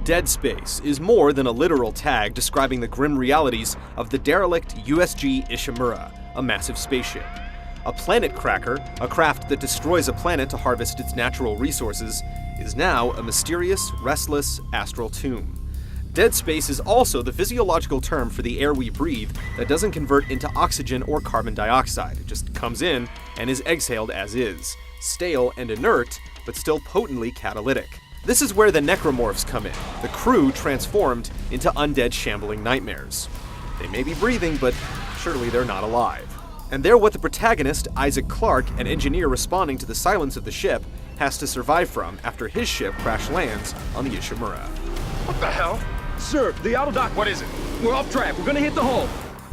Dead Space is more than a literal tag describing the grim realities of the derelict USG Ishimura, a massive spaceship. A planet cracker, a craft that destroys a planet to harvest its natural resources, is now a mysterious, restless astral tomb. Dead space is also the physiological term for the air we breathe that doesn't convert into oxygen or carbon dioxide. It just comes in and is exhaled as is, stale and inert, but still potently catalytic. This is where the necromorphs come in, the crew transformed into undead shambling nightmares. They may be breathing, but surely they're not alive. And they're what the protagonist, Isaac Clarke, an engineer responding to the silence of the ship, has to survive from after his ship crash lands on the Ishimura. What the hell? Sir, the auto dock. What is it? We're off track. We're gonna hit the hull.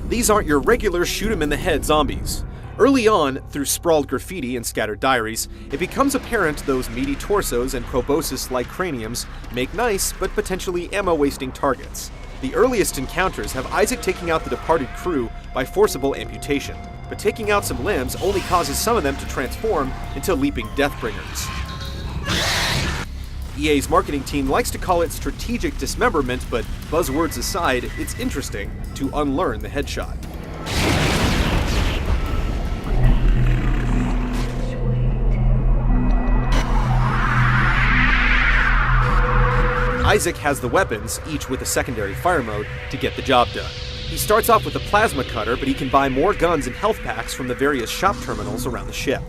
These aren't your regular shoot-'em-in-the-head zombies. Early on, through sprawled graffiti and scattered diaries, it becomes apparent those meaty torsos and proboscis-like craniums make nice but potentially ammo-wasting targets. The earliest encounters have Isaac taking out the departed crew by forcible amputation, but taking out some limbs only causes some of them to transform into leaping Deathbringers. EA's marketing team likes to call it strategic dismemberment, but buzzwords aside, it's interesting to unlearn the headshot. Isaac has the weapons, each with a secondary fire mode, to get the job done. He starts off with a plasma cutter, but he can buy more guns and health packs from the various shop terminals around the ship.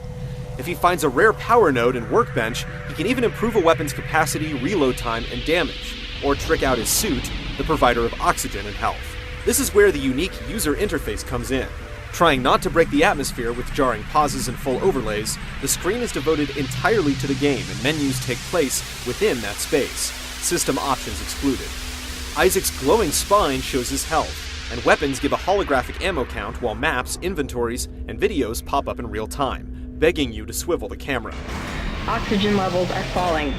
If he finds a rare power node and workbench, he can even improve a weapon's capacity, reload time, and damage, or trick out his suit, the provider of oxygen and health. This is where the unique user interface comes in. Trying not to break the atmosphere with jarring pauses and full overlays, the screen is devoted entirely to the game and menus take place within that space, system options excluded. Isaac's glowing spine shows his health, and weapons give a holographic ammo count while maps, inventories, and videos pop up in real time, begging you to swivel the camera. Oxygen levels are falling.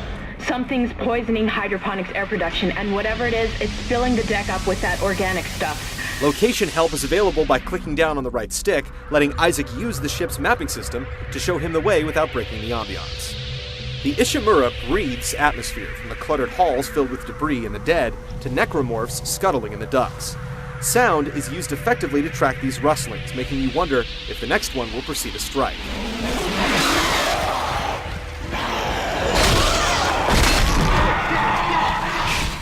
Something's poisoning hydroponics air production, and whatever it is, it's filling the deck up with that organic stuff. Location help is available by clicking down on the right stick, letting Isaac use the ship's mapping system to show him the way without breaking the ambiance. The Ishimura breathes atmosphere, from the cluttered halls filled with debris and the dead to necromorphs scuttling in the ducts. Sound is used effectively to track these rustlings, making you wonder if the next one will proceed a strike.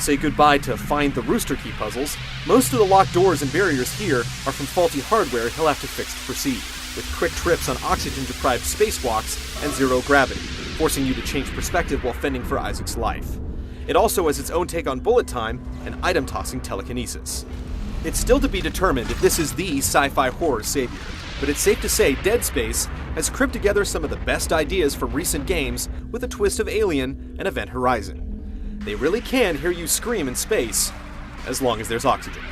Say goodbye to find the rooster key puzzles. Most of the locked doors and barriers here are from faulty hardware he'll have to fix to proceed, with quick trips on oxygen-deprived spacewalks and zero gravity, forcing you to change perspective while fending for Isaac's life. It also has its own take on bullet time and item-tossing telekinesis. It's still to be determined if this is the sci-fi horror savior, but it's safe to say Dead Space has cribbed together some of the best ideas from recent games with a twist of Alien and Event Horizon. They really can hear you scream in space, as long as there's oxygen.